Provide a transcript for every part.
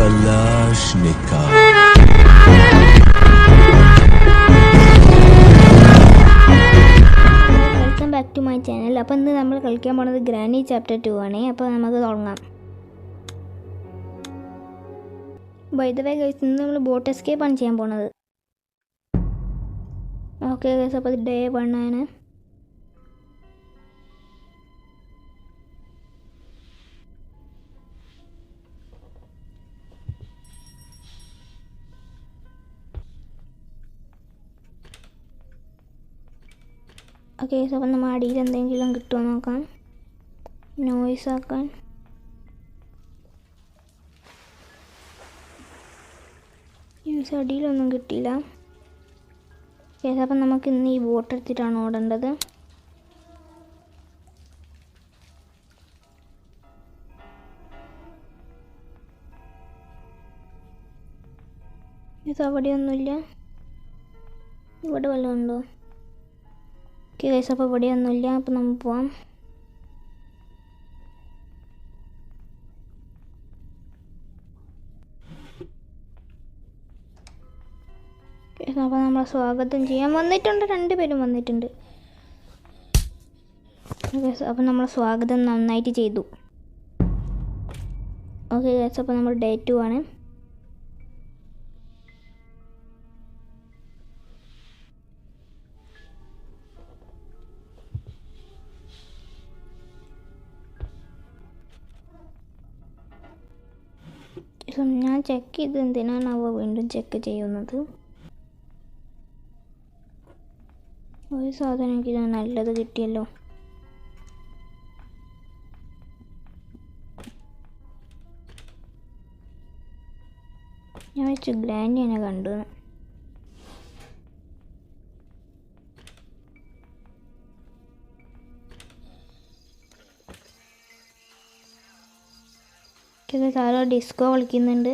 Kalashnikov. Welcome back to my channel. അപ്പോൾ ഇന്ന് നമ്മൾ കളിക്കാൻ പോണത് ഗ്രാനി ചാപ്റ്റർ 2 ആണ്. അപ്പോൾ നമുക്ക് തുടങ്ങാം. ബൈ ദ വേ ഗൈസ്, ഇന്ന് നമ്മൾ ബോട്ട് എസ്കേപ്പ് ആണ് ചെയ്യാൻ പോണത്. ഓക്കെ ഗൈസ്, അപ്പോൾ ഇത് ഡേ 1 ആണ്. ഓക്കെ, അപ്പോൾ നമ്മൾ അടിയിൽ എന്തെങ്കിലും കിട്ടുമോ നോക്കാം. നോയ്സ് ആക്കാൻ അടിയിലൊന്നും കിട്ടിയില്ല. ഓക്കെ, അപ്പം നമുക്ക് ഇന്ന് ഈ ബോട്ട് എടുത്തിട്ടാണ് ഓടേണ്ടത്. ഇത് അവിടെയൊന്നുമില്ല. ഇവിടെ വല്ലതും ഉണ്ടോ? ഓക്കെ ഗൈസ്, അപ്പോൾ ഇവിടെ ഒന്നുമില്ല. അപ്പോൾ നമുക്ക് പോവാം. അപ്പോൾ നമ്മളെ സ്വാഗതം ചെയ്യാൻ വന്നിട്ടുണ്ട്, 2 പേരും വന്നിട്ടുണ്ട്. അപ്പോൾ നമ്മളെ സ്വാഗതം നന്നായിട്ട് ചെയ്തു. ഓക്കെ ഗൈസ്, അപ്പോൾ നമ്മൾ ഡേ 2 ആണ്. ഞാൻ ചെക്ക് ചെയ്ത് എന്തിനാണ് അവ വീണ്ടും ചെക്ക് ചെയ്യുന്നത്. ഒരു സാധനം എനിക്ക് നല്ലത് കിട്ടിയല്ലോ. ഞാൻ വെച്ച് ഗ്രാൻഡിനെ കണ്ടു. ആരോ ഡിസ്കോ കളിക്കുന്നുണ്ട്.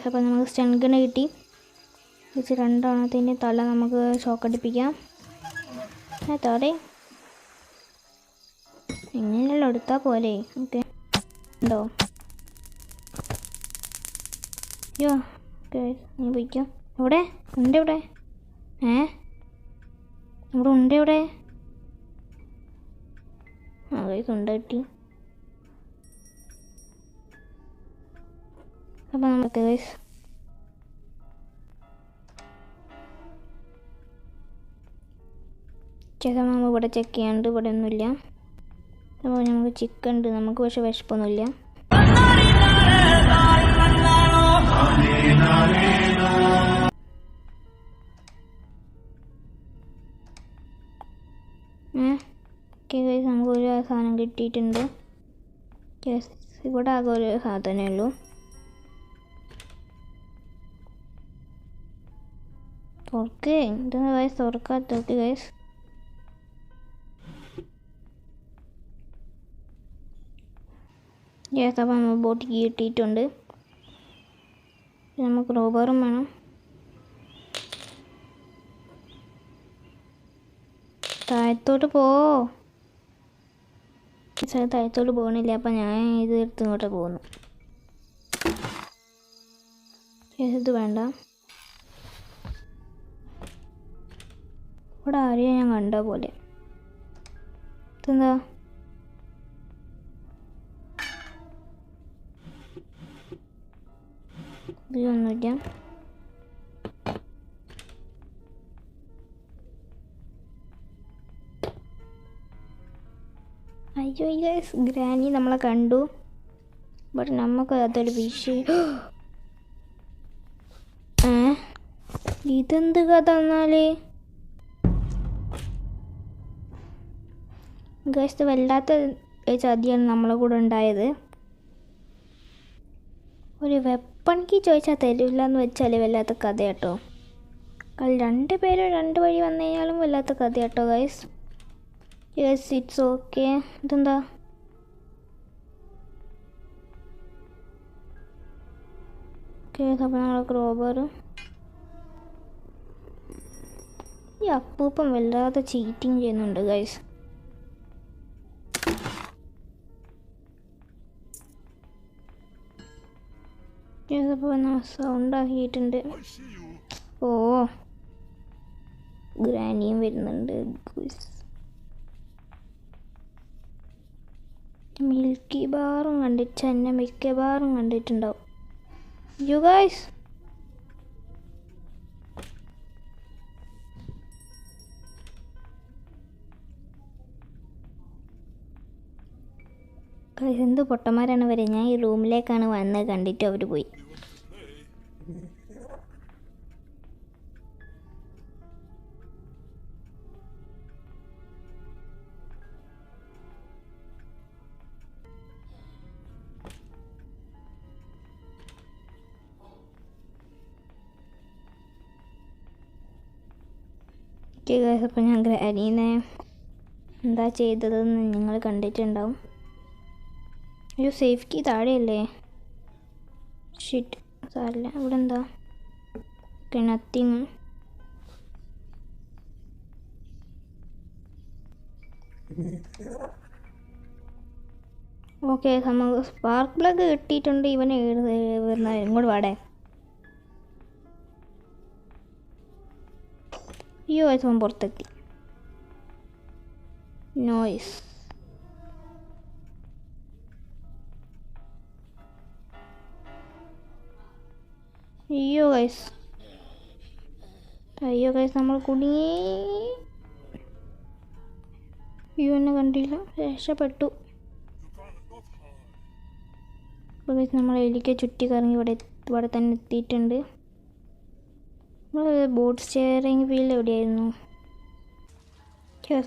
അപ്പോൾ നമുക്ക് സ്റ്റൺഗണ് കിട്ടി. ഇത് 2 എണ്ണത്തിൻ്റെ തല നമുക്ക് ഷോക്കടിപ്പിക്കാം. തോടെ ഇങ്ങനെയല്ലോ എടുത്താൽ പോലെ. ഓക്കെ ഉണ്ടോ? അയ്യോ ഓക്കെ, നീ പോയിക്കോ. എവിടെ ഉണ്ട്? ഇവിടെ ഇവിടെ ഉണ്ട്. ഇവിടെ ഉണ്ട് കിട്ടി. അപ്പോൾ നമുക്ക് നമ്മൾ ഇവിടെ ചെക്ക് ചെയ്യാണ്ട് ഇവിടെ ഒന്നുമില്ല. അപ്പോൾ നമുക്ക് ചിക്കൻ ഉണ്ട് നമുക്ക്, പക്ഷെ വിശപ്പൊന്നുമില്ല. ഓക്കെ ഗൈസ്, നമുക്കൊരു സാധനം കിട്ടിയിട്ടുണ്ട്. ഇവിടെ ആകെ ഒരു സാധനമേ ഉള്ളൂ. തുറക്ക് ഇതെന്താ ഗൈസ് തുറക്കാത്ത ഗൈസ്. അപ്പോൾ നമ്മൾ ബോട്ട് കിട്ടിയിട്ടുണ്ട്. നമുക്ക് റോബറും വേണം. താഴത്തോട്ട് താഴത്തോട്ട് പോകണില്ല. അപ്പം ഞാൻ ഇത് എടുത്ത് ഇങ്ങോട്ട് പോകുന്നു. ഇത് വേണ്ട. ഇവിടെ ആരെയും ഞാൻ കണ്ട പോലെ. ഇതെന്താ? ഇതിലൊന്നുമില്ല. അയ്യോ യെസ്, ഗ്രാനി നമ്മളെ കണ്ടു. ബട്ട് നമുക്ക് അതൊരു വിഷയം. ഇതെന്ത് കഥ എന്നാല് ഗൈസ്, വല്ലാത്ത ചതിയാണ് നമ്മളെ കൂടെ ഉണ്ടായത്. ഒരു വെപ്പൺ കീ ചോദിച്ചാൽ തരില്ല എന്ന് വെച്ചാൽ വല്ലാത്ത കഥ കേട്ടോ. 2 പേരും 2 വഴി വന്നു കഴിഞ്ഞാലും വല്ലാത്ത കഥ കേട്ടോ ഗൈസ്. Yes it's okay. ഇതെന്താ? ഓക്കെ, അപ്പോൾ നമ്മളൊക്കെ റോബർ. ഈ അപ്പൂപ്പം വല്ലാതെ ചീറ്റിങ് ചെയ്യുന്നുണ്ട് ഗൈസ്. അപ്പോൾ സൗണ്ട് ആക്കിയിട്ടുണ്ട്. ഓ ഗ്രാനിയും വരുന്നുണ്ട്. മിൽക്കി ബാറും കണ്ടിട്ട് മിൽക്കി ബാറും കണ്ടിട്ടുണ്ടാവും. യു ഗൈസ് എന്ത് പൊട്ടന്മാരാണ് വരെ. ഞാൻ ഈ റൂമിലേക്കാണ് വന്നത് കണ്ടിട്ട് അവർ പോയി. അപ്പോൾ ഞാൻ ഗ്രാനീനെ എന്താ ചെയ്തതെന്ന് നിങ്ങൾ കണ്ടിട്ടുണ്ടാവും. അയ്യോ സേഫ് കീ താഴെയല്ലേ. ഷിറ്റ് സാറില്ല. ഇവിടെ എന്താ നത്തിങ്. ഓക്കെ നമുക്ക് സ്പാർക്ക് പ്ലഗ് കിട്ടിയിട്ടുണ്ട്. ഇവനെ വരുന്ന ഇങ്ങോട്ട് വാടേ. അയ്യോ അവൻ പുറത്തെത്തി. നോയ്സ്. അയ്യോ ഗൈസ് നമ്മൾ കുടുങ്ങി. അയ്യോ എന്നെ കണ്ടില്ല, രക്ഷപ്പെട്ടു. അപ്പോൾ ഗൈസ് നമ്മൾ എലിക്ക് ചുറ്റി കറങ്ങി ഇവിടെ തന്നെ എത്തിയിട്ടുണ്ട്. നമ്മൾ ബോട്ട് സ്റ്റിയറിംഗ് വീൽ എവിടെയായിരുന്നു?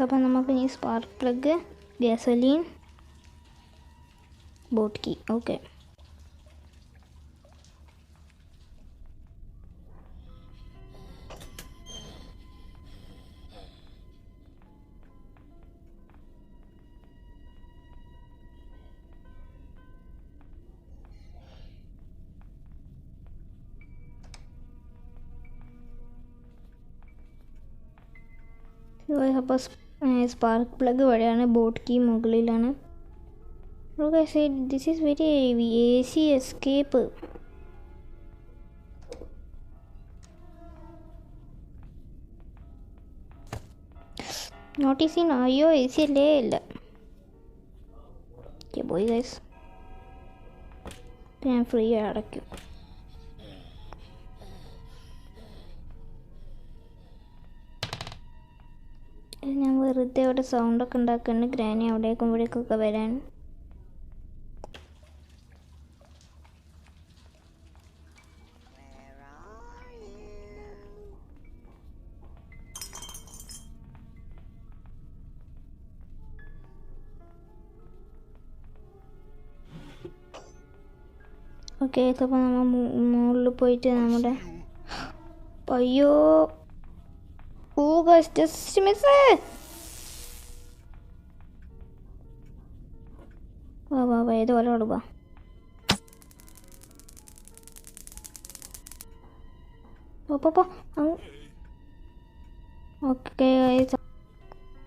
അപ്പോൾ നമുക്ക് ഈ spark plug, gasoline, boat key. Okay അപ്പോൾ സ്പാർക്ക് പ്ലഗ് വഴിയാണ്, ബോട്ട് കീ മുകളിലാണ്. This is very easy escape. Notice ചെയ്യുന്ന അയ്യോ ഈസി അല്ലേ ഇല്ല. ഓക്കെ പോയി ഗൈസ്, ഞാൻ ഫ്രീ അടയ്ക്കും. ഞാൻ വെറുതെ അവിടെ സൗണ്ടൊക്കെ ഉണ്ടാക്കുന്നുണ്ട്. ഗ്രാനി അവിടേക്കും ഇവിടേക്കൊക്കെ വരാൻ. ഓക്കെ അപ്പോൾ നമ്മൾ മുകളിൽ പോയിട്ട് നമ്മുടെ അയ്യോ ഓ ഗൈസ് ജസ്റ്റ് മിസ്. വാ ഏത് പോലെ കൊടുക്കുക. ഓക്കെ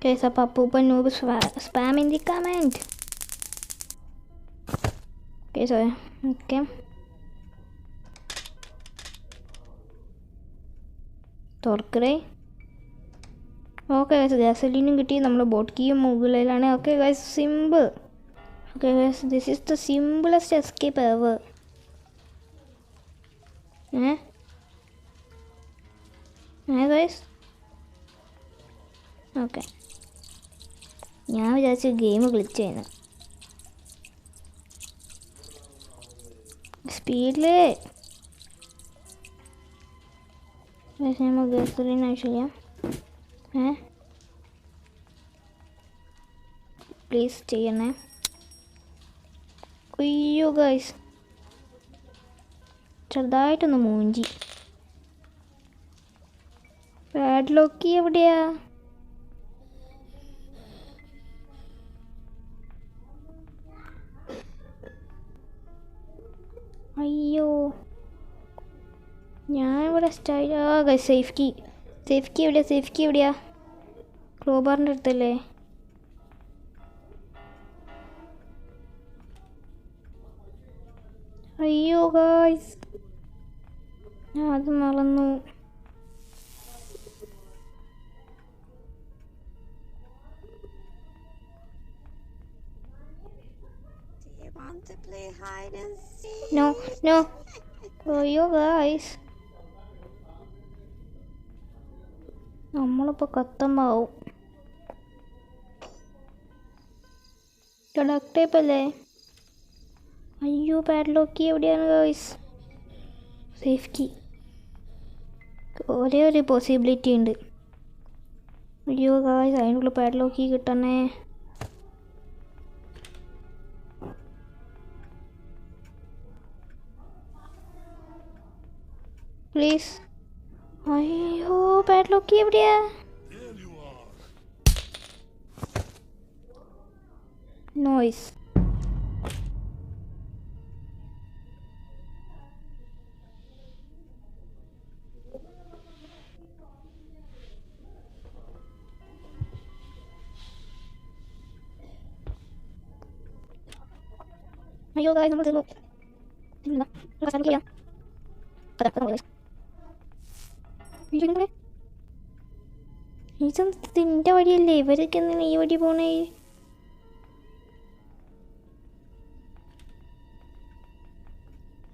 ഗൈസ് അപ്പോൾ അപ്പൂപ്പൻ noob spam in the comment. Okay തുറക്കറേ. ഓക്കെ ഗൈസ് ഗ്യാസോലിനും കിട്ടി, നമ്മുടെ ബോട്ട് കീയും മുകളിലാണ്. Okay guys simple. Okay guys this is the simplest escape ever. Guys okay ഞാൻ വിചാരിച്ചു ഗെയിം ഗ്ലിച്ച് ചെയ്യുന്നു. സ്പീഡില് നമ്മൾ ഗ്യാസോലിൻ ആവശ്യമില്ല. പ്ലീസ് ചെയ്യണേ. അയ്യോ ഗൈസ് ചെറുതായിട്ടൊന്ന് മൂഞ്ചി. പാഡ്ലോക്ക് എവിടെയാ? അയ്യോ ഞാൻ ഇവിടെ സ്റ്റൈൽ ഗൈസ് സേഫ് കീ എവിടെയാ? ക്ലോബാറിൻ്റെ അടുത്തല്ലേ? അയ്യോ ഗൈസ് ഞാൻ അത് മറന്നു. No, no. അയ്യോ ഗായ്സ്, നമ്മളിപ്പോൾ കത്തമ്പാവും. ഡക്ട് ടേപ്പ് അല്ലേ? അയ്യോ പാഡ്ലോക്ക് എവിടെയാണ് ഗായ്സ്? Safe key. ഒരേ ഒരു പോസിബിലിറ്റി ഉണ്ട്. അയ്യോ ഗായ്സ്, അതിനുള്ള പാഡ്ലോക്ക് കിട്ടണേ. പ്ലീസ്. അയ്യോ പാഡ്ലോക്ക് എവിടെയാ? നോയ്സ്. അയ്യോ ഗായ്സ്, നമ്മൾ തീർന്നു. ഇതിൻ്റെ വഴിയല്ലേ? ഇവരൊക്കെ എന്തിനാ ഈ വഴി പോണേ?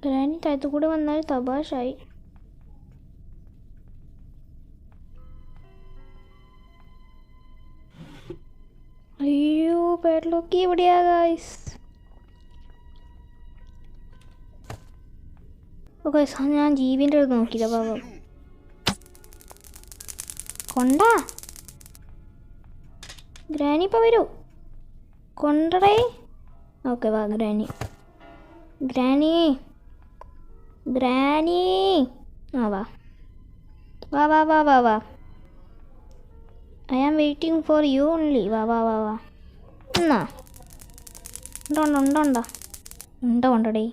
ഗ്രാനി താഴത്തു കൂടെ വന്നാൽ തപാഷായി. അയ്യോ പാഡ്ലോക്ക് എവിടെയാ ഗായ്സ്? ഓക്കെ, ഞാൻ ജീവിൻ്റെ അടുത്ത് നോക്കിയില്ല പാപം. കൊണ്ടാ ഗ്രാനി ഇപ്പോൾ വരൂ. കൊണ്ടടേ. ഓക്കെ വാ ഗ്രാനി. ഗ്രാനി ഗ്രാനി ആ വാ വാ വാ വാ വാ വാ. I am waiting for you only. വാ വാ വാ വാ. എന്നാ ഉണ്ടോണ്ടേ.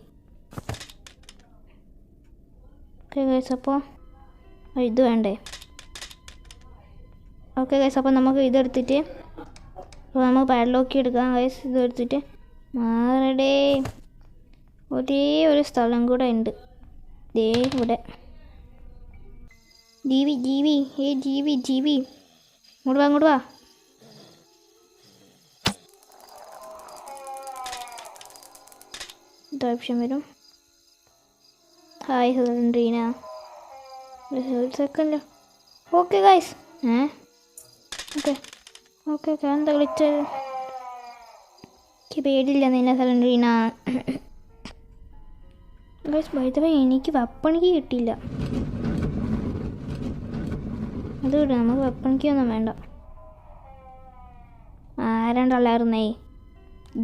ഓക്കെ ഗൈസ്, അപ്പോൾ ഇത് വേണ്ടേ? ഓക്കെ ഗൈസ്, അപ്പോൾ നമുക്ക് ഇതെടുത്തിട്ട് നമുക്ക് പാഡ്ലോക്ക് എടുക്കാം ഗൈസ്. ഇതെടുത്തിട്ട് മാറടേ. ഒരേ ഒരു സ്ഥലം കൂടെ ഉണ്ട്, ദേ ഇവിടെ. ജീവി ജീവി ജീവി ജീവി ഇങ്ങോട്ട് വാ. ഓപ്ഷൻ വരും. ഹായ് ഹെലൻഡ്രീന. ഒരു സെക്കൻഡ്. Okay guys. ഓക്കെ എന്താ വിളിച്ചത്? എനിക്ക് പേടില്ല നിന്നെ ഹെലൻഡ്രീന. ഗൈസ് ബൈ ദ വേ, എനിക്ക് വെപ്പണിക്ക് കിട്ടിയില്ല. അത് വിടും, നമുക്ക് വെപ്പണിക്കൊന്നും വേണ്ട. ആരാണ്ടല്ലായിരുന്നേ?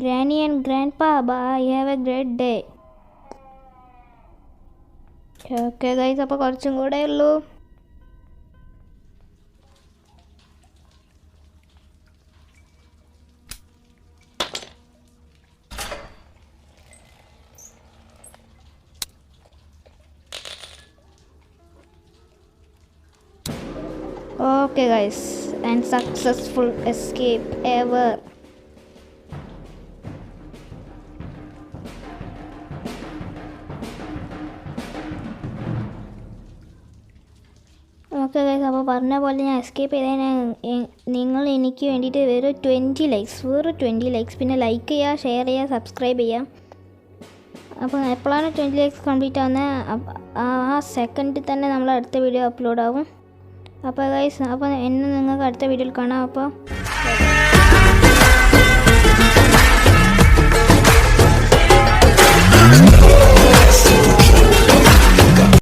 Granny and grandpa, bye, have a great day. Okay guys, അപ്പോൾ കുറച്ചും കൂടെ ഉള്ളൂ. Okay guys, and successful escape ever. Okay guys, അപ്പോൾ പറഞ്ഞ പോലെ ഞാൻ എസ്കേപ്പ് ചെയ്തതിന് നിങ്ങൾ എനിക്ക് വേണ്ടിയിട്ട് വെറും 20 ലൈക്സ്, പിന്നെ ലൈക്ക് ചെയ്യുക, ഷെയർ ചെയ്യുക, സബ്സ്ക്രൈബ് ചെയ്യുക. അപ്പോൾ എപ്പോഴാണ് 20 ലൈക്സ് കംപ്ലീറ്റ് ആവുന്നത് ആ സെക്കൻഡിൽ തന്നെ നമ്മൾ അടുത്ത വീഡിയോ അപ്ലോഡ് ആവും. അപ്പോൾ ഗൈസ്, അപ്പോൾ എന്നെ നിങ്ങൾക്ക് അടുത്ത വീഡിയോയിൽ കാണാം. അപ്പോൾ